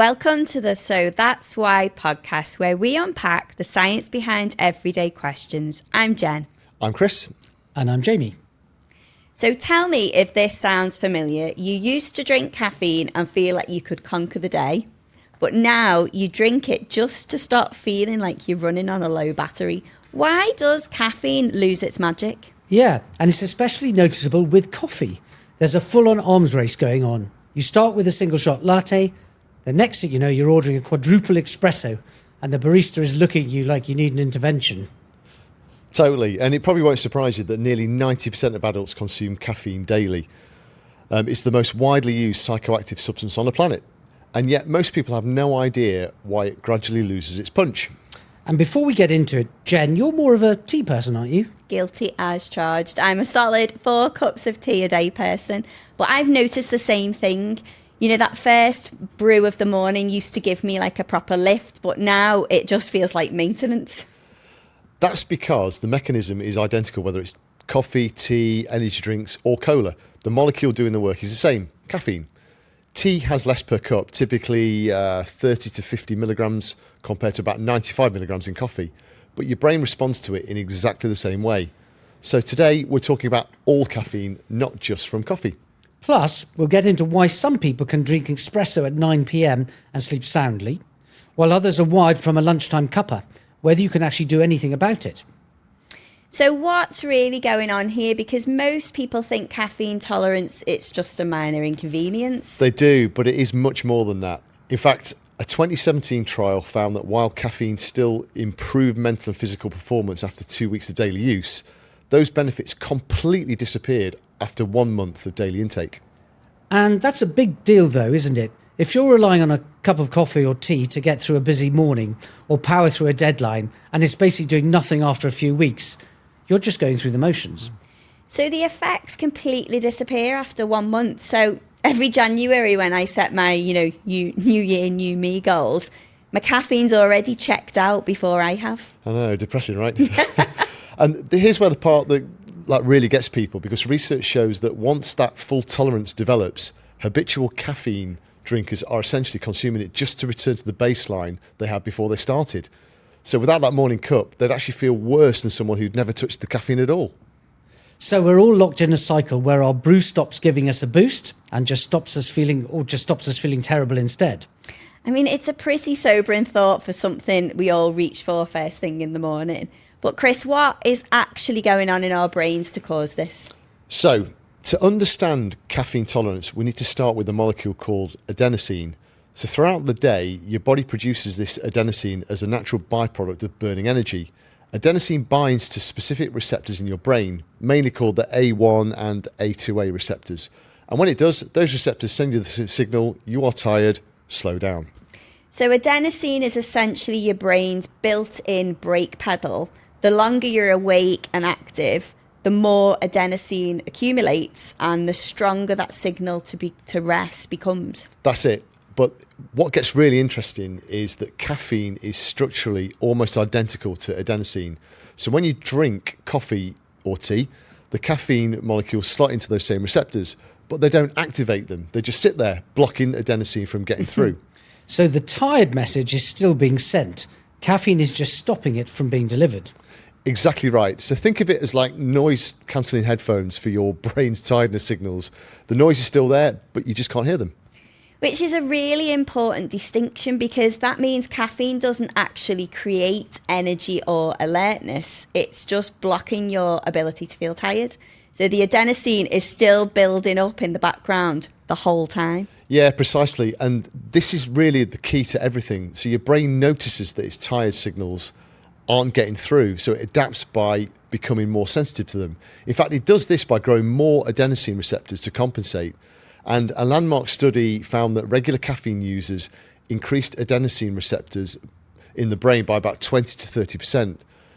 Welcome to the So That's Why podcast, where we unpack the science behind everyday questions. I'm Jen. I'm Chris. And I'm Jamie. So tell me if this sounds familiar. You used to drink caffeine and feel like you could conquer the day, but now you drink it just to stop feeling like you're running on a low battery. Why does caffeine lose its magic? Yeah, and it's especially noticeable with coffee. There's a full-on arms race going on. You start with a single-shot latte. The next thing you know, you're ordering a quadruple espresso and the barista is looking at you like you need an intervention. Totally. And it probably won't surprise you that nearly 90% of adults consume caffeine daily. It's the most widely used psychoactive substance on the planet. And yet most people have no idea why it gradually loses its punch. And before we get into it, Jen, you're more of a tea person, aren't you? Guilty as charged. I'm a solid 4 cups of tea a day person. But I've noticed the same thing. You know, that first brew of the morning used to give me like a proper lift, but now it just feels like maintenance. That's because the mechanism is identical, whether it's coffee, tea, energy drinks or cola. The molecule doing the work is the same, caffeine. Tea has less per cup, typically 30 to 50 milligrams compared to about 95 milligrams in coffee. But your brain responds to it in exactly the same way. So today we're talking about all caffeine, not just from coffee. Plus, we'll get into why some people can drink espresso at 9 p.m. and sleep soundly, while others are wired from a lunchtime cuppa, whether you can actually do anything about it. So what's really going on here? Because most people think caffeine tolerance, it's just a minor inconvenience. They do, but it is much more than that. In fact, a 2017 trial found that while caffeine still improved mental and physical performance after 2 weeks of daily use, those benefits completely disappeared after 1 month of daily intake. And that's a big deal though, isn't it? If you're relying on a cup of coffee or tea to get through a busy morning or power through a deadline, and it's basically doing nothing after a few weeks, you're just going through the motions. So the effects completely disappear after 1 month. So every January when I set my, new year, new me goals, my caffeine's already checked out before I have. I know, depressing, right? And here's where the part that really gets people, because research shows that once that full tolerance develops, habitual caffeine drinkers are essentially consuming it just to return to the baseline they had before they started. So without that morning cup, they'd actually feel worse than someone who'd never touched the caffeine at all. So we're all locked in a cycle where our brew stops giving us a boost and just stops us feeling terrible instead. I mean, it's a pretty sobering thought for something we all reach for first thing in the morning. But Chris, what is actually going on in our brains to cause this? So to understand caffeine tolerance, we need to start with a molecule called adenosine. So throughout the day, your body produces this adenosine as a natural byproduct of burning energy. Adenosine binds to specific receptors in your brain, mainly called the A1 and A2A receptors. And when it does, those receptors send you the signal, you are tired, slow down. So adenosine is essentially your brain's built-in brake pedal. The longer you're awake and active, the more adenosine accumulates and the stronger that signal to rest becomes. That's it. But what gets really interesting is that caffeine is structurally almost identical to adenosine. So when you drink coffee or tea, the caffeine molecules slot into those same receptors, but they don't activate them. They just sit there, blocking adenosine from getting through. So the tired message is still being sent. Caffeine is just stopping it from being delivered. Exactly right. So think of it as like noise-cancelling headphones for your brain's tiredness signals. The noise is still there, but you just can't hear them. Which is a really important distinction, because that means caffeine doesn't actually create energy or alertness. It's just blocking your ability to feel tired. So the adenosine is still building up in the background the whole time. Yeah, precisely. And this is really the key to everything. So your brain notices that its tired signals aren't getting through, so it adapts by becoming more sensitive to them. In fact, it does this by growing more adenosine receptors to compensate. And a landmark study found that regular caffeine users increased adenosine receptors in the brain by about 20 to 30%.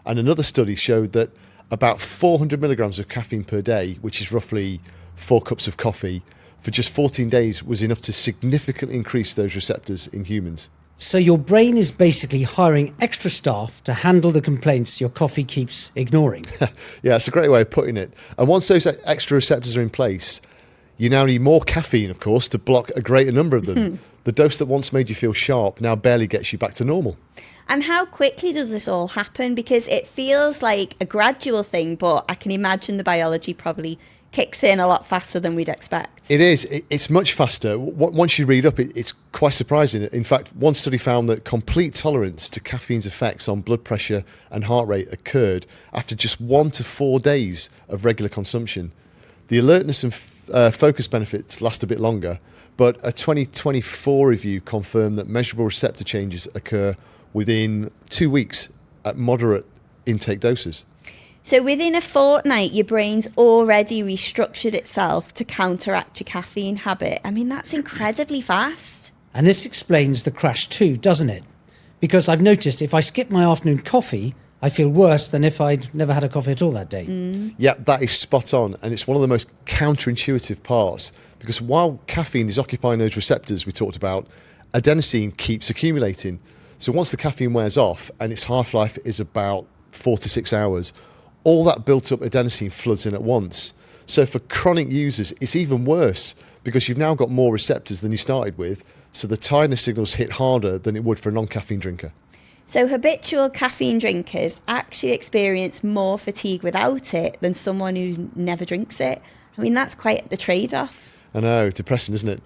And another study showed that about 400 milligrams of caffeine per day, which is roughly 4 cups of coffee, for just 14 days was enough to significantly increase those receptors in humans. So your brain is basically hiring extra staff to handle the complaints your coffee keeps ignoring. Yeah, it's a great way of putting it. And once those extra receptors are in place, You now need more caffeine, of course, to block a greater number of them. The dose that once made you feel sharp now barely gets you back to normal. And how quickly does this all happen? Because it feels like a gradual thing, but I can imagine the biology probably kicks in a lot faster than we'd expect. It is. It's much faster. Once you read up, it's quite surprising. In fact, one study found that complete tolerance to caffeine's effects on blood pressure and heart rate occurred after just 1 to 4 days of regular consumption. The alertness and focus benefits last a bit longer, but a 2024 review confirmed that measurable receptor changes occur within 2 weeks at moderate intake doses. So within a fortnight, your brain's already restructured itself to counteract your caffeine habit. I mean, that's incredibly fast. And this explains the crash too, doesn't it? Because I've noticed if I skip my afternoon coffee, I feel worse than if I'd never had a coffee at all that day. Yeah, that is spot on. And it's one of the most counterintuitive parts, because while caffeine is occupying those receptors we talked about, adenosine keeps accumulating. So once the caffeine wears off, and its half-life is about 4 to 6 hours, all that built up adenosine floods in at once. So for chronic users, it's even worse because you've now got more receptors than you started with. So the tiredness signals hit harder than it would for a non-caffeine drinker. So habitual caffeine drinkers actually experience more fatigue without it than someone who never drinks it. I mean, that's quite the trade-off. I know, depressing, isn't it?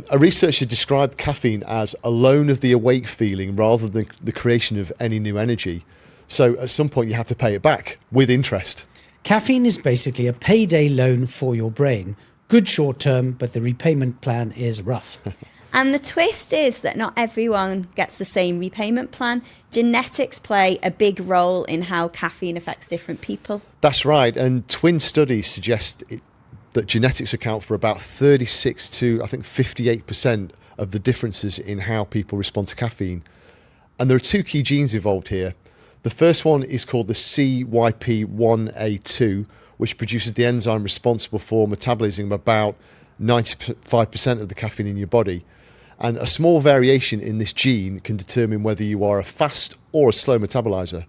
A researcher described caffeine as a loan of the awake feeling rather than the creation of any new energy. So at some point you have to pay it back with interest. Caffeine is basically a payday loan for your brain. Good short term, but the repayment plan is rough. And the twist is that not everyone gets the same repayment plan. Genetics play a big role in how caffeine affects different people. That's right. And twin studies suggest that genetics account for about 36 to, I think, 58% of the differences in how people respond to caffeine. And there are 2 key genes involved here. The first one is called the CYP1A2, which produces the enzyme responsible for metabolism of about 95% of the caffeine in your body. And a small variation in this gene can determine whether you are a fast or a slow metabolizer.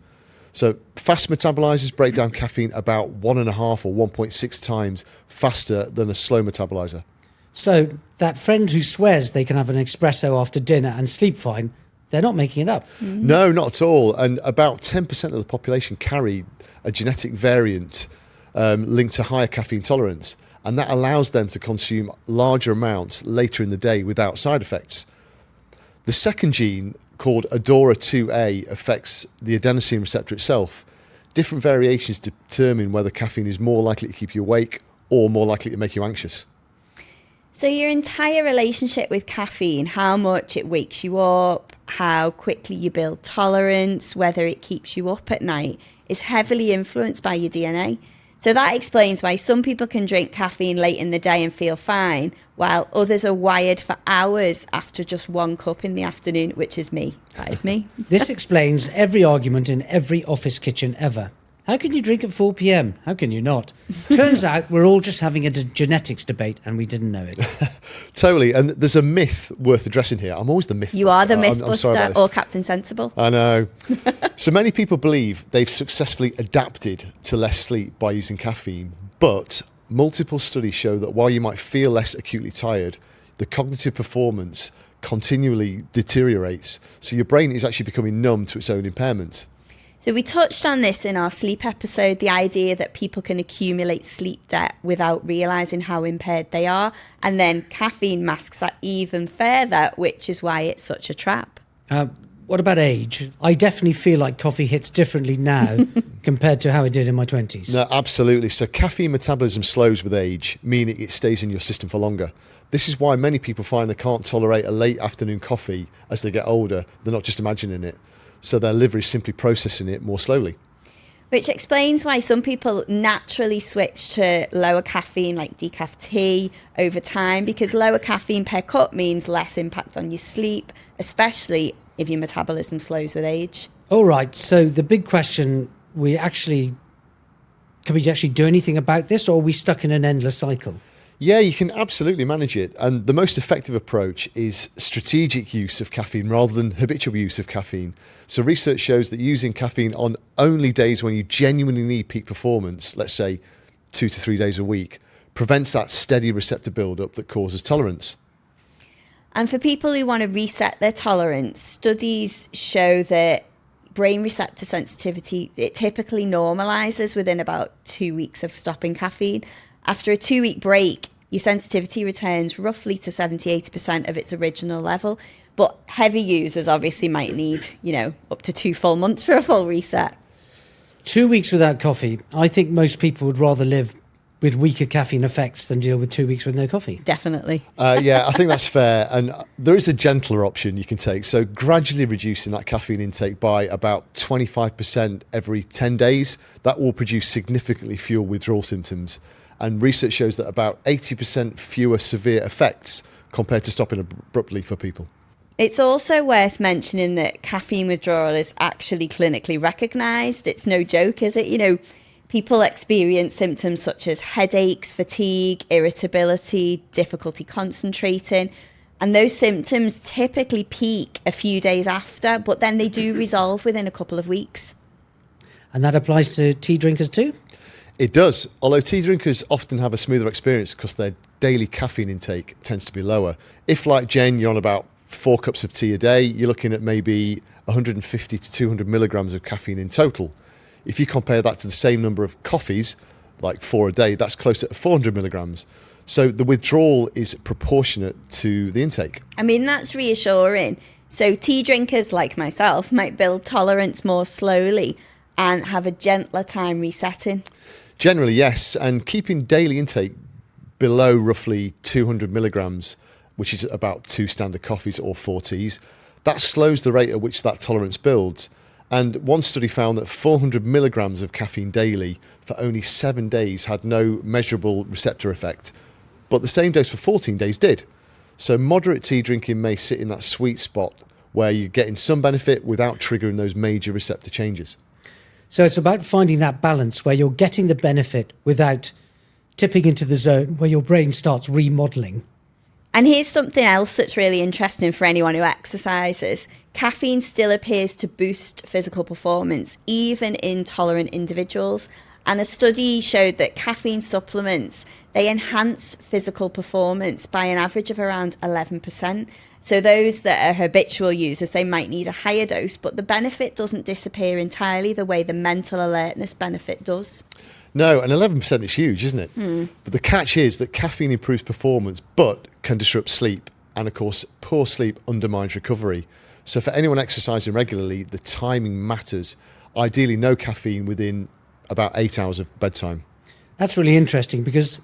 So fast metabolizers break down caffeine about 1.5 or 1.6 times faster than a slow metabolizer. So that friend who swears they can have an espresso after dinner and sleep fine, they're not making it up. No, not at all. And about 10% of the population carry a genetic variant linked to higher caffeine tolerance. And that allows them to consume larger amounts later in the day without side effects. The second gene, called ADORA2A, affects the adenosine receptor itself. Different variations determine whether caffeine is more likely to keep you awake or more likely to make you anxious. So your entire relationship with caffeine, how much it wakes you up, how quickly you build tolerance, whether it keeps you up at night, is heavily influenced by your DNA. So that explains why some people can drink caffeine late in the day and feel fine, while others are wired for hours after just 1 cup in the afternoon, which is me. That is me. This explains every argument in every office kitchen ever. How can you drink at 4 p.m? How can you not? Turns out we're all just having a genetics debate and we didn't know it. Totally. And there's a myth worth addressing here. I'm always the myth You buster. are the myth I'm sorry buster about or this. Captain Sensible. I know. So many people believe they've successfully adapted to less sleep by using caffeine, but multiple studies show that while you might feel less acutely tired, the cognitive performance continually deteriorates. So your brain is actually becoming numb to its own impairment. So we touched on this in our sleep episode, the idea that people can accumulate sleep debt without realising how impaired they are. And then caffeine masks that even further, which is why it's such a trap. What about age? I definitely feel like coffee hits differently now compared to how it did in my 20s. No, absolutely. So caffeine metabolism slows with age, meaning it stays in your system for longer. This is why many people find they can't tolerate a late afternoon coffee as they get older. They're not just imagining it. So their liver is simply processing it more slowly. Which explains why some people naturally switch to lower caffeine like decaf tea over time, because lower caffeine per cup means less impact on your sleep, especially if your metabolism slows with age. All right, so the big question, can we actually do anything about this, or are we stuck in an endless cycle? Yeah, you can absolutely manage it. And the most effective approach is strategic use of caffeine rather than habitual use of caffeine. So research shows that using caffeine on only days when you genuinely need peak performance, let's say 2 to 3 days a week, prevents that steady receptor buildup that causes tolerance. And for people who want to reset their tolerance, studies show that brain receptor sensitivity, it typically normalizes within about 2 weeks of stopping caffeine. After a 2-week break, your sensitivity returns roughly to 70-80% of its original level. But heavy users obviously might need, up to 2 full months for a full reset. 2 weeks without coffee. I think most people would rather live with weaker caffeine effects than deal with 2 weeks with no coffee. Definitely. Yeah, I think that's fair. And there is a gentler option you can take. So gradually reducing that caffeine intake by about 25% every 10 days, that will produce significantly fewer withdrawal symptoms. And research shows that about 80% fewer severe effects compared to stopping abruptly for people. It's also worth mentioning that caffeine withdrawal is actually clinically recognised. It's no joke, is it? People experience symptoms such as headaches, fatigue, irritability, difficulty concentrating. And those symptoms typically peak a few days after, but then they do resolve within a couple of weeks. And that applies to tea drinkers too? It does, although tea drinkers often have a smoother experience because their daily caffeine intake tends to be lower. If, like Jen, you're on about 4 cups of tea a day, you're looking at maybe 150 to 200 milligrams of caffeine in total. If you compare that to the same number of coffees, like 4 a day, that's closer to 400 milligrams. So the withdrawal is proportionate to the intake. I mean, that's reassuring. So tea drinkers like myself might build tolerance more slowly and have a gentler time resetting. Generally, yes, and keeping daily intake below roughly 200 milligrams, which is about 2 standard coffees or 4 teas, that slows the rate at which that tolerance builds. And one study found that 400 milligrams of caffeine daily for only 7 days had no measurable receptor effect, but the same dose for 14 days did. So moderate tea drinking may sit in that sweet spot where you're getting some benefit without triggering those major receptor changes. So it's about finding that balance where you're getting the benefit without tipping into the zone where your brain starts remodeling. And here's something else that's really interesting for anyone who exercises. Caffeine still appears to boost physical performance, even in tolerant individuals. And a study showed that caffeine supplements, they enhance physical performance by an average of around 11%. So those that are habitual users, they might need a higher dose, but the benefit doesn't disappear entirely the way the mental alertness benefit does. No, and 11% is huge, isn't it? But the catch is that caffeine improves performance, but can disrupt sleep. And of course, poor sleep undermines recovery. So for anyone exercising regularly, the timing matters. Ideally, no caffeine within about 8 hours of bedtime. That's really interesting because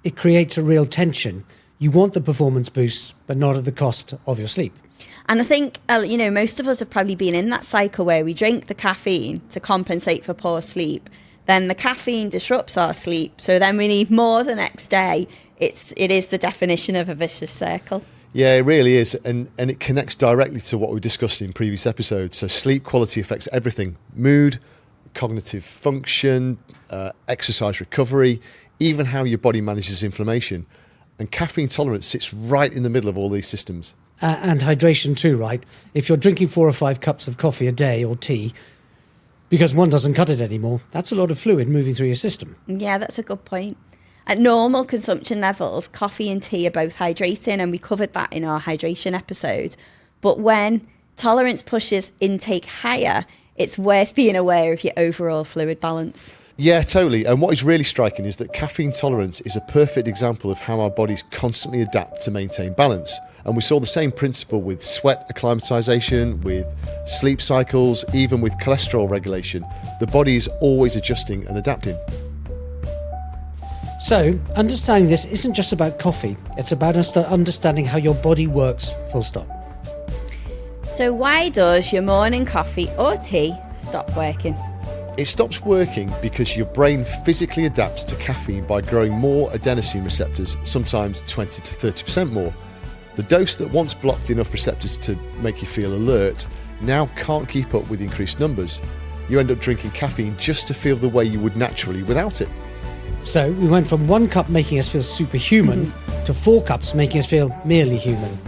it creates a real tension. You want the performance boosts, but not at the cost of your sleep. And I think, most of us have probably been in that cycle where we drink the caffeine to compensate for poor sleep. Then the caffeine disrupts our sleep, so then we need more the next day. It is the definition of a vicious circle. Yeah, it really is. And it connects directly to what we discussed in previous episodes. So sleep quality affects everything: mood, cognitive function, exercise recovery, even how your body manages inflammation. And caffeine tolerance sits right in the middle of all these systems. And hydration too, right? If you're drinking 4 or 5 cups of coffee a day or tea, because one doesn't cut it anymore, that's a lot of fluid moving through your system. Yeah, that's a good point. At normal consumption levels, coffee and tea are both hydrating, and we covered that in our hydration episode. But when tolerance pushes intake higher, it's worth being aware of your overall fluid balance. Yeah, totally. And what is really striking is that caffeine tolerance is a perfect example of how our bodies constantly adapt to maintain balance. And we saw the same principle with sweat acclimatization, with sleep cycles, even with cholesterol regulation. The body is always adjusting and adapting. So, understanding this isn't just about coffee, it's about understanding how your body works, full stop. So why does your morning coffee or tea stop working? It stops working because your brain physically adapts to caffeine by growing more adenosine receptors, sometimes 20 to 30% more. The dose that once blocked enough receptors to make you feel alert now can't keep up with increased numbers. You end up drinking caffeine just to feel the way you would naturally without it. So we went from 1 cup making us feel superhuman to 4 cups making us feel merely human.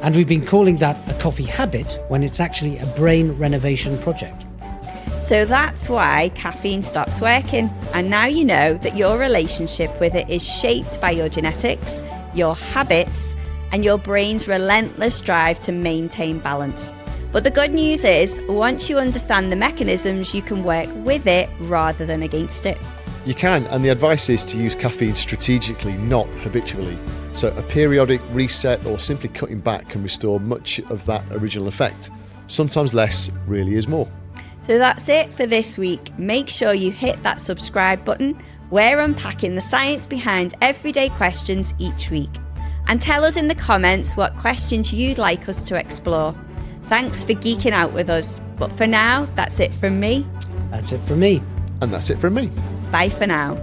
And we've been calling that a coffee habit when it's actually a brain renovation project. So that's why caffeine stops working. And now you know that your relationship with it is shaped by your genetics, your habits, and your brain's relentless drive to maintain balance. But the good news is, once you understand the mechanisms, you can work with it rather than against it. You can, and the advice is to use caffeine strategically, not habitually. So a periodic reset or simply cutting back can restore much of that original effect. Sometimes less really is more. So that's it for this week. Make sure you hit that subscribe button. We're unpacking the science behind everyday questions each week. And tell us in the comments what questions you'd like us to explore. Thanks for geeking out with us. But for now, that's it from me. That's it from me. And that's it from me. Bye for now.